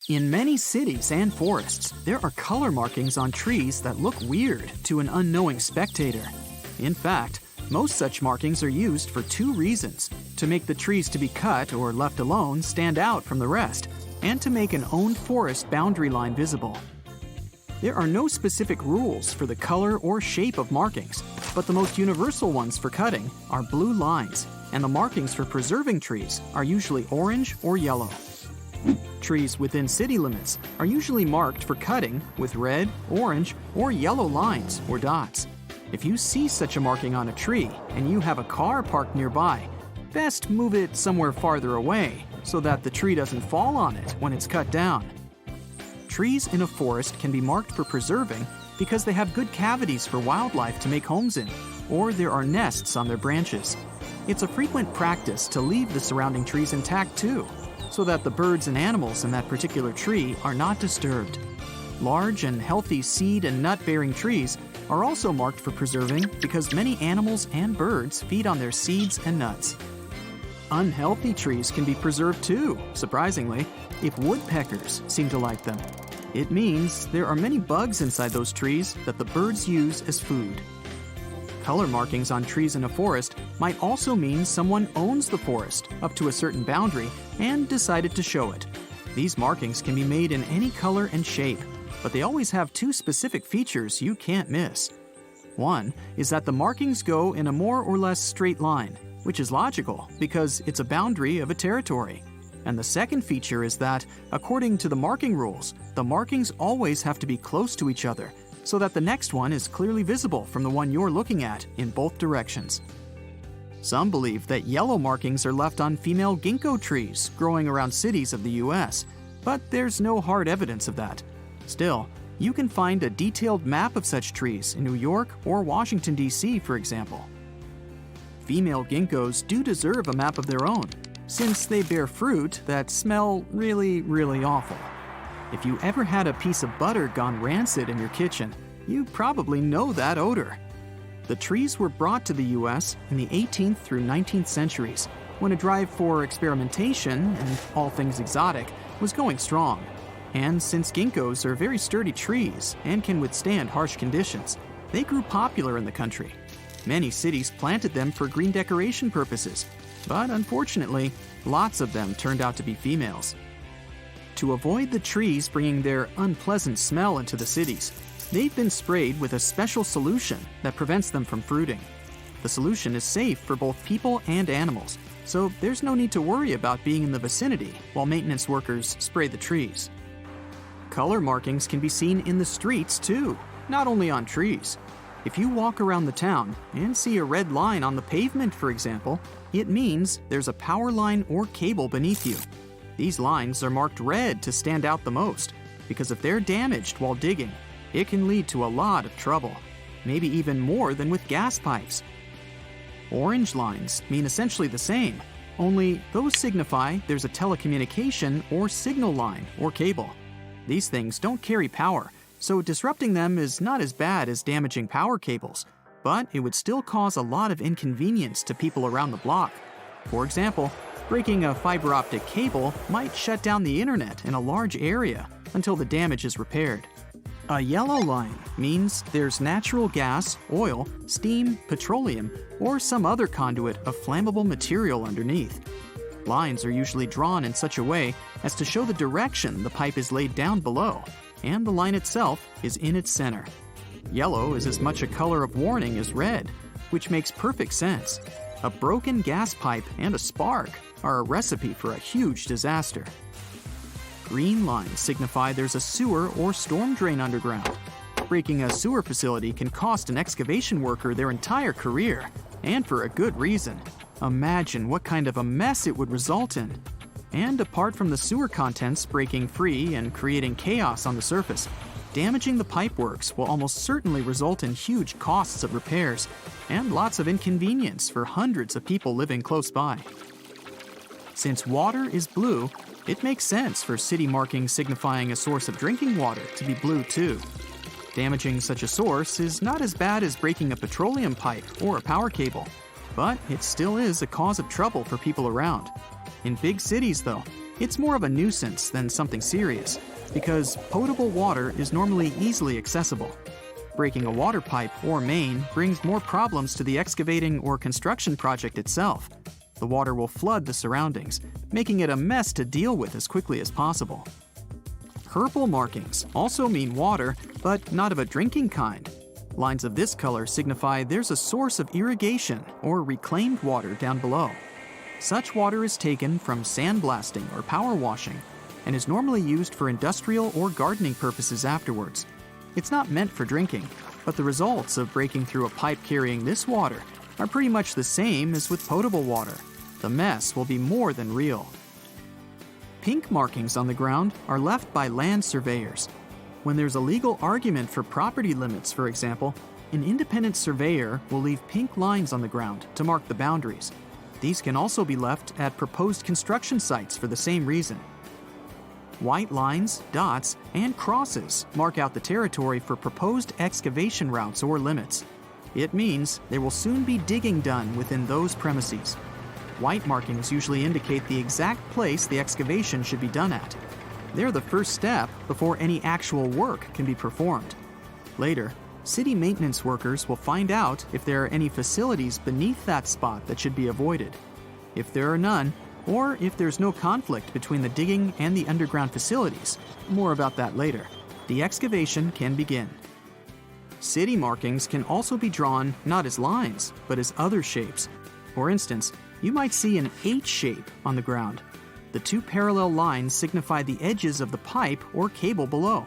In many cities and forests, there are color markings on trees that look weird to an unknowing spectator. In fact, most such markings are used for two reasons: to make the trees to be cut or left alone stand out from the rest, and to make an owned forest boundary line visible. There are no specific rules for the color or shape of markings, but the most universal ones for cutting are blue lines, and the markings for preserving trees are usually orange or yellow. Trees within city limits are usually marked for cutting with red, orange, or yellow lines or dots. If you see such a marking on a tree and you have a car parked nearby, best move it somewhere farther away so that the tree doesn't fall on it when it's cut down. Trees in a forest can be marked for preserving because they have good cavities for wildlife to make homes in, or there are nests on their branches. It's a frequent practice to leave the surrounding trees intact too, so that the birds and animals in that particular tree are not disturbed. Large and healthy seed and nut-bearing trees are also marked for preserving because many animals and birds feed on their seeds and nuts. Unhealthy trees can be preserved too, surprisingly, if woodpeckers seem to like them. It means there are many bugs inside those trees that the birds use as food. Color markings on trees in a forest might also mean someone owns the forest up to a certain boundary and decided to show it. These markings can be made in any color and shape, but they always have two specific features you can't miss. One is that the markings go in a more or less straight line, which is logical because it's a boundary of a territory. And the second feature is that, according to the marking rules, the markings always have to be close to each other, so that the next one is clearly visible from the one you're looking at in both directions. Some believe that yellow markings are left on female ginkgo trees growing around cities of the US, but there's no hard evidence of that. Still, you can find a detailed map of such trees in New York or Washington, D.C., for example. Female ginkgos do deserve a map of their own, since they bear fruit that smell really, really awful. If you ever had a piece of butter gone rancid in your kitchen, you probably know that odor. The trees were brought to the US in the 18th through 19th centuries, when a drive for experimentation and all things exotic was going strong. And since ginkgos are very sturdy trees and can withstand harsh conditions, they grew popular in the country. Many cities planted them for green decoration purposes, but unfortunately, lots of them turned out to be females. To avoid the trees bringing their unpleasant smell into the cities, they've been sprayed with a special solution that prevents them from fruiting. The solution is safe for both people and animals, so there's no need to worry about being in the vicinity while maintenance workers spray the trees. Color markings can be seen in the streets too, not only on trees. If you walk around the town and see a red line on the pavement, for example, it means there's a power line or cable beneath you. These lines are marked red to stand out the most, because if they're damaged while digging, it can lead to a lot of trouble, maybe even more than with gas pipes. Orange lines mean essentially the same, only those signify there's a telecommunication or signal line or cable. These things don't carry power, so disrupting them is not as bad as damaging power cables, but it would still cause a lot of inconvenience to people around the block. For example, breaking a fiber optic cable might shut down the internet in a large area until the damage is repaired. A yellow line means there's natural gas, oil, steam, petroleum, or some other conduit of flammable material underneath. Lines are usually drawn in such a way as to show the direction the pipe is laid down below, and the line itself is in its center. Yellow is as much a color of warning as red, which makes perfect sense. A broken gas pipe and a spark are a recipe for a huge disaster. Green lines signify there's a sewer or storm drain underground. Breaking a sewer facility can cost an excavation worker their entire career, and for a good reason. Imagine what kind of a mess it would result in. And apart from the sewer contents breaking free and creating chaos on the surface, damaging the pipeworks will almost certainly result in huge costs of repairs and lots of inconvenience for hundreds of people living close by. Since water is blue, it makes sense for city markings signifying a source of drinking water to be blue too. Damaging such a source is not as bad as breaking a petroleum pipe or a power cable, but it still is a cause of trouble for people around. In big cities, though, It's more of a nuisance than something serious, because potable water is normally easily accessible. Breaking a water pipe or main brings more problems to the excavating or construction project itself. The water will flood the surroundings, making it a mess to deal with as quickly as possible. Purple markings also mean water, but not of a drinking kind. Lines of this color signify there's a source of irrigation or reclaimed water down below. Such water is taken from sandblasting or power washing and is normally used for industrial or gardening purposes afterwards. It's not meant for drinking, but the results of breaking through a pipe carrying this water are pretty much the same as with potable water. The mess will be more than real. Pink markings on the ground are left by land surveyors. When there's a legal argument for property limits, for example, an independent surveyor will leave pink lines on the ground to mark the boundaries. These can also be left at proposed construction sites for the same reason. White lines, dots, and crosses mark out the territory for proposed excavation routes or limits. It means there will soon be digging done within those premises. White markings usually indicate the exact place the excavation should be done at. They're the first step before any actual work can be performed. Later, city maintenance workers will find out if there are any facilities beneath that spot that should be avoided. If there are none, or if there's no conflict between the digging and the underground facilities, more about that later, the excavation can begin. City markings can also be drawn not as lines, but as other shapes. For instance, you might see an H shape on the ground. The two parallel lines signify the edges of the pipe or cable below,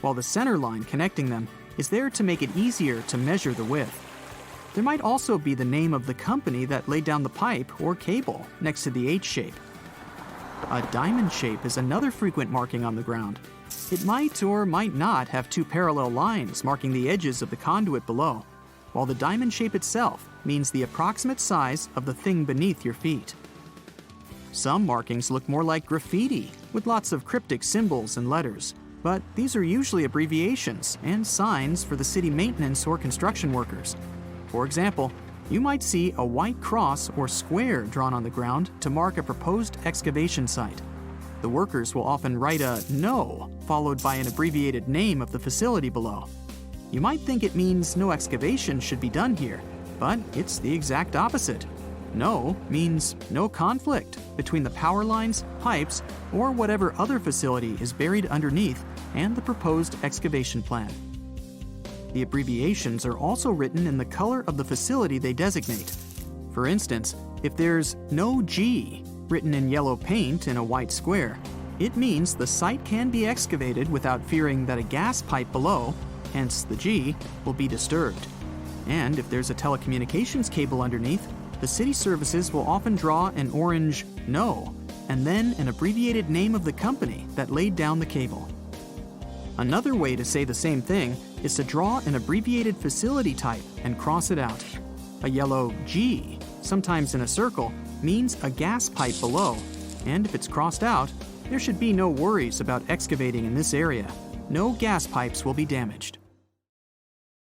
while the center line connecting them is there to make it easier to measure the width. There might also be the name of the company that laid down the pipe or cable next to the H shape. A diamond shape is another frequent marking on the ground. It might or might not have two parallel lines marking the edges of the conduit below, while the diamond shape itself means the approximate size of the thing beneath your feet. Some markings look more like graffiti, with lots of cryptic symbols and letters, but these are usually abbreviations and signs for the city maintenance or construction workers. For example, you might see a white cross or square drawn on the ground to mark a proposed excavation site. The workers will often write a "No" followed by an abbreviated name of the facility below. You might think it means no excavation should be done here, but it's the exact opposite. No means no conflict between the power lines, pipes, or whatever other facility is buried underneath and the proposed excavation plan. The abbreviations are also written in the color of the facility they designate. For instance, if there's no G written in yellow paint in a white square, it means the site can be excavated without fearing that a gas pipe below, hence the G, will be disturbed. And if there's a telecommunications cable underneath, the city services will often draw an orange "No" and then an abbreviated name of the company that laid down the cable. Another way to say the same thing is to draw an abbreviated facility type and cross it out. A yellow G, sometimes in a circle, means a gas pipe below, and if it's crossed out, there should be no worries about excavating in this area. No gas pipes will be damaged.